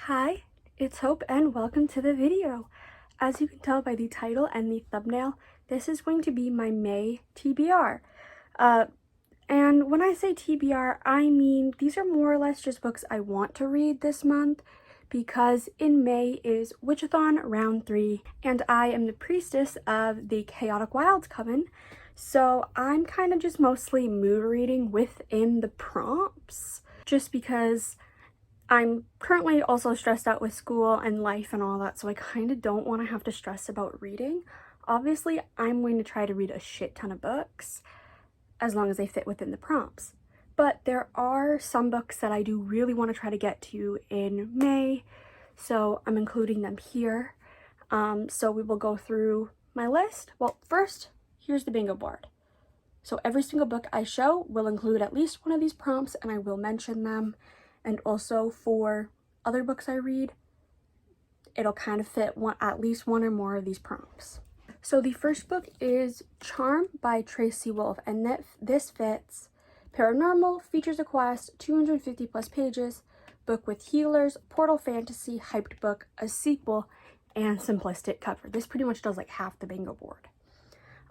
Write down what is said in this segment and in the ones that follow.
Hi, it's Hope and welcome to the video. As you can tell by the title and the thumbnail, this is going to be my May TBR. And when I say TBR, I mean these are more or less just books I want to read this month because in May is Witchathon round 3 and I am the priestess of the Chaotic Wilds Coven. So I'm kind of just mostly mood reading within the prompts just because I'm currently also stressed out with school and life and all that, so I kind of don't want to have to stress about reading. Obviously, I'm going to try to read a shit ton of books as long as they fit within the prompts. But there are some books that I do really want to try to get to in May, so I'm including them here. So we will go through my list. Well, first, here's the bingo board. So every single book I show will include at least one of these prompts and I will mention them. And also for other books I read, it'll kind of fit at least one or more of these prompts. So the first book is Charm by Tracy Wolff, and this fits paranormal, features a quest, 250 plus pages, book with healers, portal fantasy, hyped book, a sequel, and simplistic cover. This pretty much does like half the bingo board.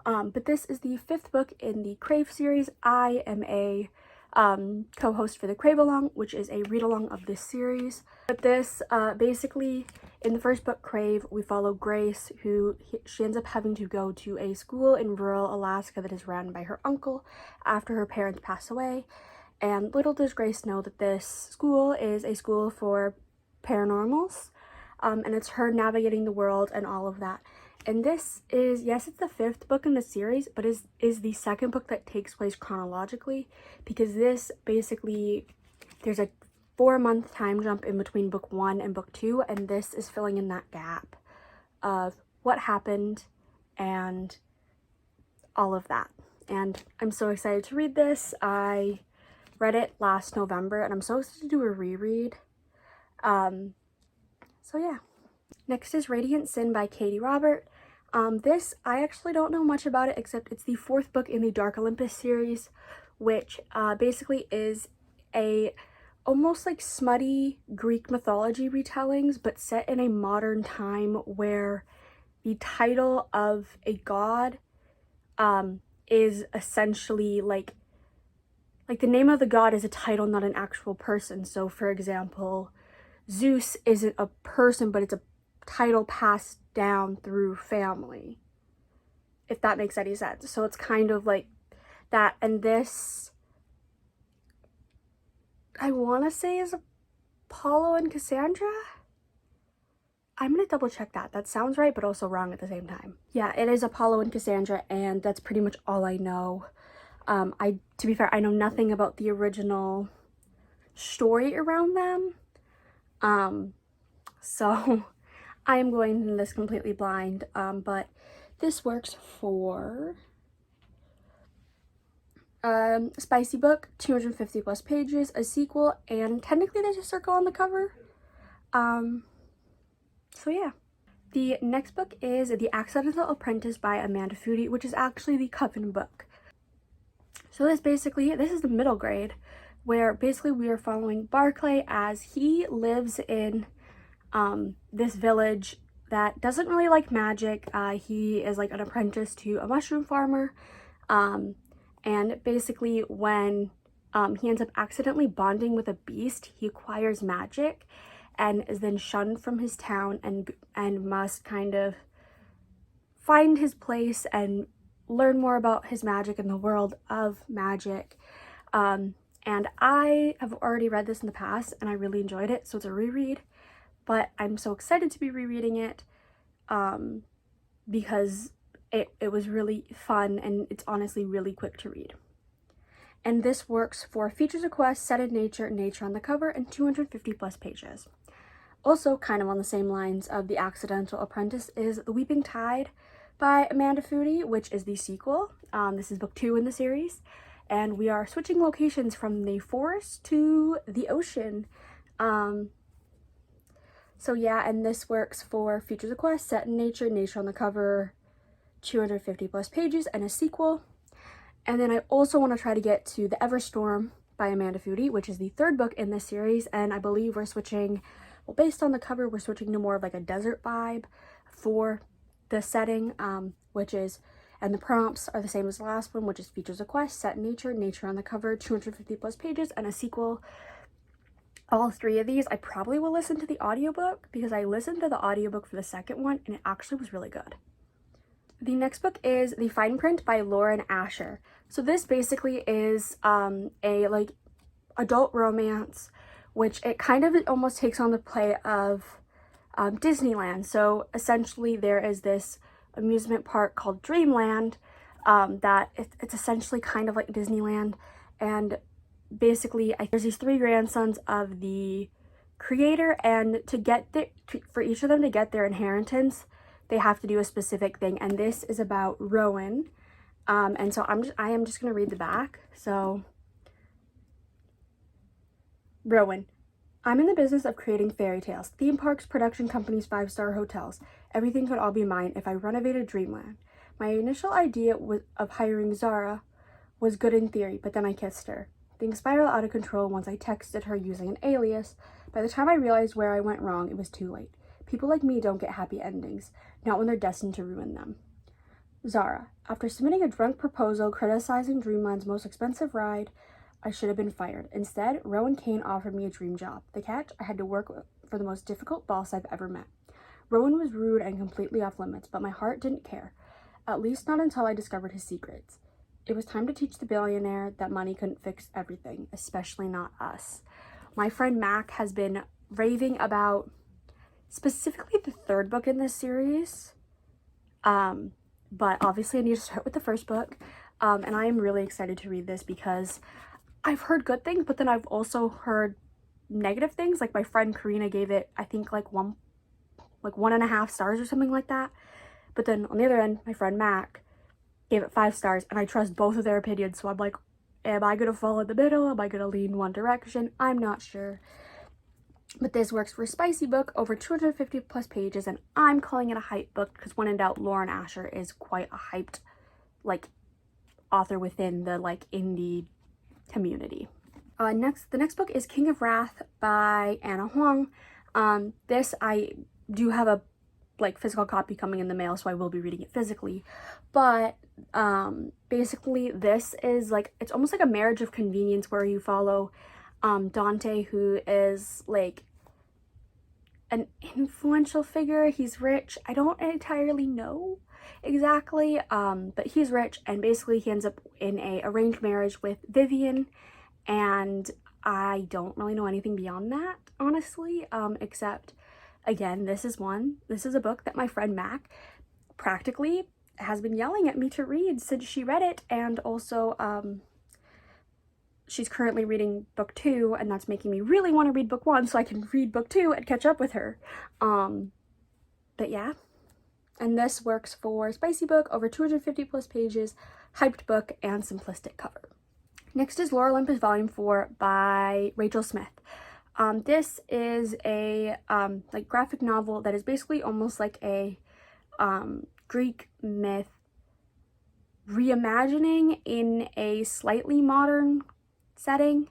But this is the 5th book in the Crave series. I am a co-host for the Crave Along, which is a read-along of this series. But this, basically, in the first book, Crave, we follow Grace, she ends up having to go to a school in rural Alaska that is run by her uncle after her parents pass away. And little does Grace know that this school is a school for paranormals, and it's her navigating the world and all of that. And this is, yes, it's the 5th book in the series, but is the 2nd book that takes place chronologically, because this basically, there's a 4-month time jump in between book 1 and book 2, and this is filling in that gap of what happened and all of that. And I'm so excited to read this. I read it last November, and I'm so excited to do a reread. So yeah. Next is Radiant Sin by Katie Robert. This, I actually don't know much about it, except it's the 4th book in the Dark Olympus series, which basically is a almost like smutty Greek mythology retellings, but set in a modern time where the title of a god is essentially like the name of the god is a title, not an actual person. So for example, Zeus isn't a person, but it's a title passed down through family, if that makes any sense. So it's kind of like that. And this, I want to say, is Apollo and Cassandra. I'm gonna double check that. That sounds right, but also wrong at the same time. Yeah, it is Apollo and Cassandra, and that's pretty much all I know. To be fair, I know nothing about the original story around them. So I am going into this completely blind, but this works for spicy book, 250 plus pages, a sequel, and technically there's a circle on the cover. So yeah. The next book is The Accidental Apprentice by Amanda Foody, which is actually the Coven book. So this is the middle grade, where basically we are following Barclay as he lives in this village that doesn't really like magic. He is like an apprentice to a mushroom farmer, and basically when he ends up accidentally bonding with a beast, he acquires magic and is then shunned from his town and must kind of find his place and learn more about his magic in the world of magic. And I have already read this in the past and I really enjoyed it, so it's a reread. But I'm so excited to be rereading it because it was really fun and it's honestly really quick to read. And this works for features a quest, set in nature on the cover, and 250 plus pages. Also kind of on the same lines of The Accidental Apprentice is The Weeping Tide by Amanda Foody, which is the sequel. This is book 2 in the series, and we are switching locations from the forest to the ocean. So yeah, and this works for features a quest, set in nature on the cover, 250 plus pages, and a sequel. And then I also want to try to get to The Everstorm by Amanda Foody, which is the 3rd book in this series, and I believe we're switching Well, based on the cover, we're switching to more of like a desert vibe for the setting, which is, and the prompts are the same as the last one, which is features a quest, set in nature, nature on the cover, 250 plus pages, and a sequel. All three of these, I probably will listen to the audiobook because I listened to the audiobook for the second one and it actually was really good. The next book is The Fine Print by Lauren Asher. So this basically is a like adult romance, which it kind of almost takes on the play of Disneyland. So essentially there is this amusement park called Dreamland that it's essentially kind of like Disneyland, and basically there's these three grandsons of the creator, and for each of them to get their inheritance, they have to do a specific thing, and this is about Rowan. And so I am just gonna read the back. So Rowan: I'm in the business of creating fairy tales, theme parks, production companies, 5-star hotels. Everything could all be mine if I renovated Dreamland. My initial idea of hiring Zara was good in theory, but then I kissed her. Things spiraled out of control once I texted her using an alias. By the time I realized where I went wrong, it was too late. People like me don't get happy endings, not when they're destined to ruin them. Zara: after submitting a drunk proposal criticizing Dreamland's most expensive ride, I should have been fired. Instead, Rowan Kane offered me a dream job. The catch: I had to work for the most difficult boss I've ever met. Rowan was rude and completely off limits, but my heart didn't care. At least not until I discovered his secrets. It was time to teach the billionaire that money couldn't fix everything, especially not us. My friend Mac has been raving about specifically the third book in this series. But obviously I need to start with the first book. And I am really excited to read this because I've heard good things, but then I've also heard negative things. Like my friend Karina gave it, I think like 1.5 stars or something like that. But then on the other end, my friend Mac gave it 5 stars, and I trust both of their opinions. So I'm like, am I gonna fall in the middle? Am I gonna lean one direction? I'm not sure. But this works for a spicy book, over 250 plus pages, and I'm calling it a hype book because when in doubt, Lauren Asher is quite a hyped like author within the like indie community. The next book is King of Wrath by Anna Huang. This I do have a like physical copy coming in the mail, so I will be reading it physically. But basically this is like, it's almost like a marriage of convenience where you follow Dante, who is like an influential figure. He's rich. I don't entirely know exactly, but he's rich, and basically he ends up in a arranged marriage with Vivian, and I don't really know anything beyond that, honestly, except again, this is a book that my friend Mac practically has been yelling at me to read since she read it, and also she's currently reading book 2, and that's making me really want to read book 1 so I can read book 2 and catch up with her. But yeah, and this works for a spicy book, over 250 plus pages, hyped book, and simplistic cover. Next is Lore Olympus Volume 4 by Rachel Smith. This is a like graphic novel that is basically almost like a Greek myth reimagining in a slightly modern setting.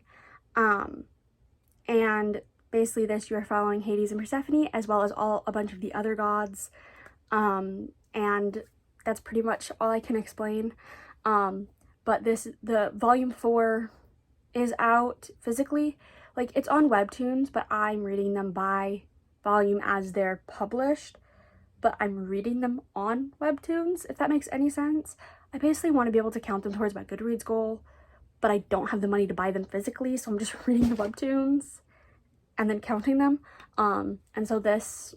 And basically this, you are following Hades and Persephone, as well as a bunch of the other gods. And that's pretty much all I can explain. But the volume 4 is out physically. Like, it's on Webtoons, but I'm reading them by volume as they're published. But I'm reading them on Webtoons, if that makes any sense. I basically want to be able to count them towards my Goodreads goal, but I don't have the money to buy them physically, so I'm just reading the Webtoons and then counting them. And so this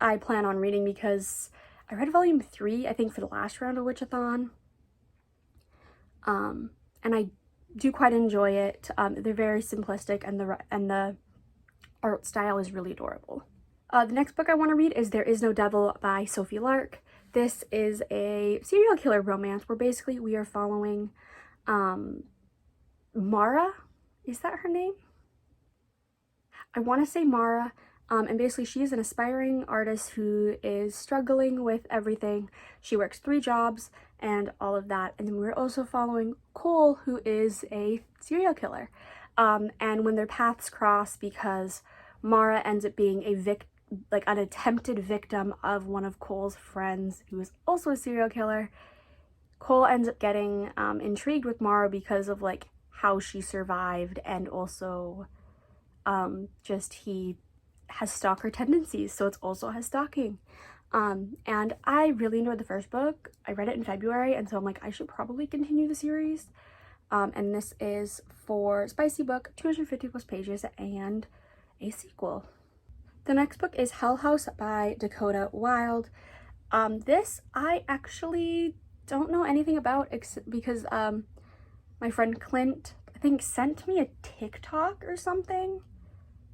I plan on reading because I read volume 3, I think, for the last round of Witchathon. And I do quite enjoy it. They're very simplistic, and the art style is really adorable. The next book I want to read is There Is No Devil by Sophie Lark. This is a serial killer romance where basically we are following Mara. Is that her name? I want to say Mara. And basically she is an aspiring artist who is struggling with everything. She works 3 jobs and all of that. And then we're also following Cole, who is a serial killer. And when their paths cross, because Mara ends up being an attempted victim of one of Cole's friends who is also a serial killer. Cole ends up getting intrigued with Mara because of like how she survived, and also just he has stalker tendencies, so it's also has stalking. And I really enjoyed the first book. I read it in February, and so I'm like, I should probably continue the series. And this is for Spicy Book, 250 plus pages, and a sequel. The next book is Hell House by Dakota Wilde. This I actually don't know anything about because my friend Clint, I think, sent me a TikTok or something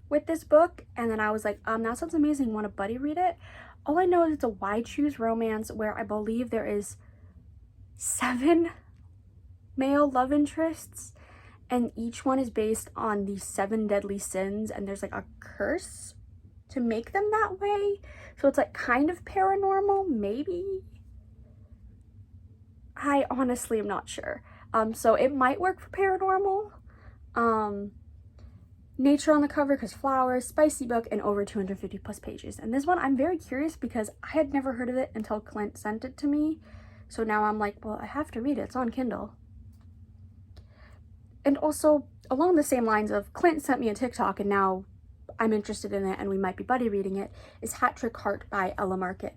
with this book, and then I was like, that sounds amazing, want to buddy read it? All I know is it's a Why Choose romance where I believe there is 7 male love interests, and each one is based on the 7 deadly sins, and there's like a curse to make them that way. So it's like kind of paranormal, maybe? I honestly am not sure. So it might work for paranormal. Nature on the cover because flowers, Spicy Book, and over 250 plus pages. And this one I'm very curious because I had never heard of it until Clint sent it to me. So now I'm like, well, I have to read it. It's on Kindle. And also, along the same lines of Clint sent me a TikTok and now I'm interested in it and we might be buddy reading it, is Hat Trick Heart by Ella Market.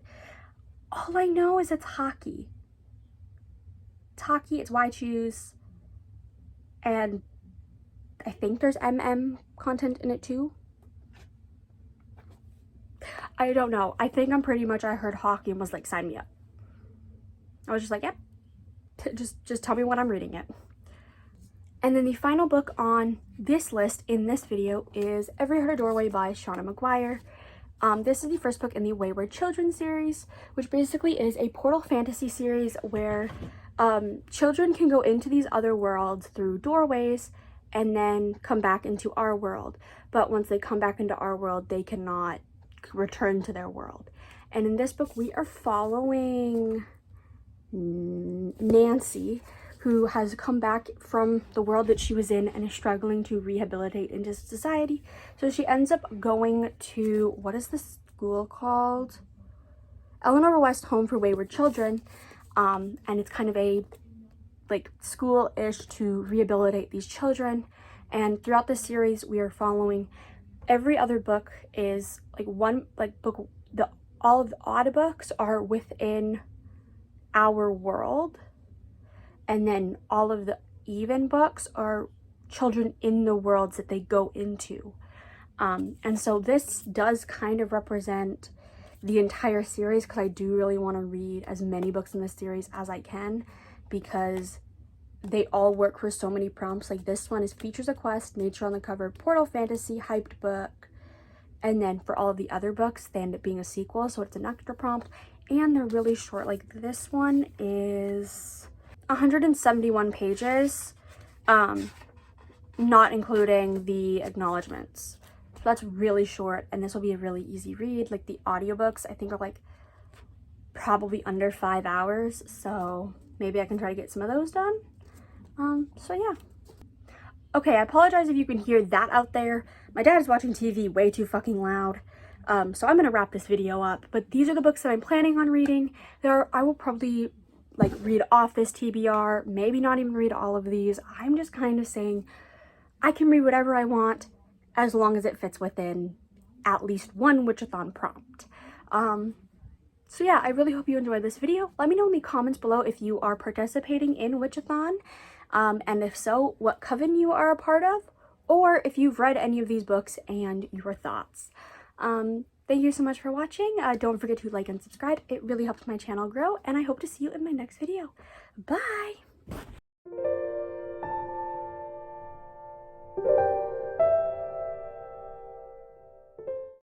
All I know is it's hockey. It's hockey, it's Why Choose, and I think there's MM content in it too. I don't know. I think I heard hockey and was like, sign me up. I was just like, yep. Just tell me when I'm reading it. And then the final book on this list in this video is Every Heart a Doorway by Shauna McGuire. This is the first book in the Wayward Children series, which basically is a portal fantasy series where children can go into these other worlds through doorways and then come back into our world. But once they come back into our world, they cannot return to their world. And in this book, we are following Nancy, who has come back from the world that she was in and is struggling to rehabilitate into society. So she ends up going to, what is this school called? Eleanor West Home for Wayward Children. And it's kind of a like school-ish to rehabilitate these children. And throughout the series, we are following, every other book is like one book, all of the odd books are within our world, and then all of the even books are children in the worlds that they go into. And so this does kind of represent the entire series, because I do really want to read as many books in this series as I can, because they all work for so many prompts. Like this one is features a quest, nature on the cover, portal fantasy, hyped book, and then for all of the other books they end up being a sequel, so it's an extra prompt, and they're really short. Like this one is 171 pages, not including the acknowledgements. So that's really short, and this will be a really easy read. Like the audiobooks I think are like probably under 5 hours, so maybe I can try to get some of those done. So yeah. Okay, I apologize if you can hear that out there. My dad is watching TV way too fucking loud. So I'm gonna wrap this video up, but these are the books that I'm planning on reading. I will probably like read off this TBR, maybe not even read all of these. I'm just kind of saying I can read whatever I want as long as it fits within at least one Witchathon prompt. So yeah, I really hope you enjoyed this video. Let me know in the comments below if you are participating in Witchathon, and if so, what coven you are a part of, or if you've read any of these books and your thoughts. Thank you so much for watching. Don't forget to like and subscribe. It really helps my channel grow, and I hope to see you in my next video. Bye!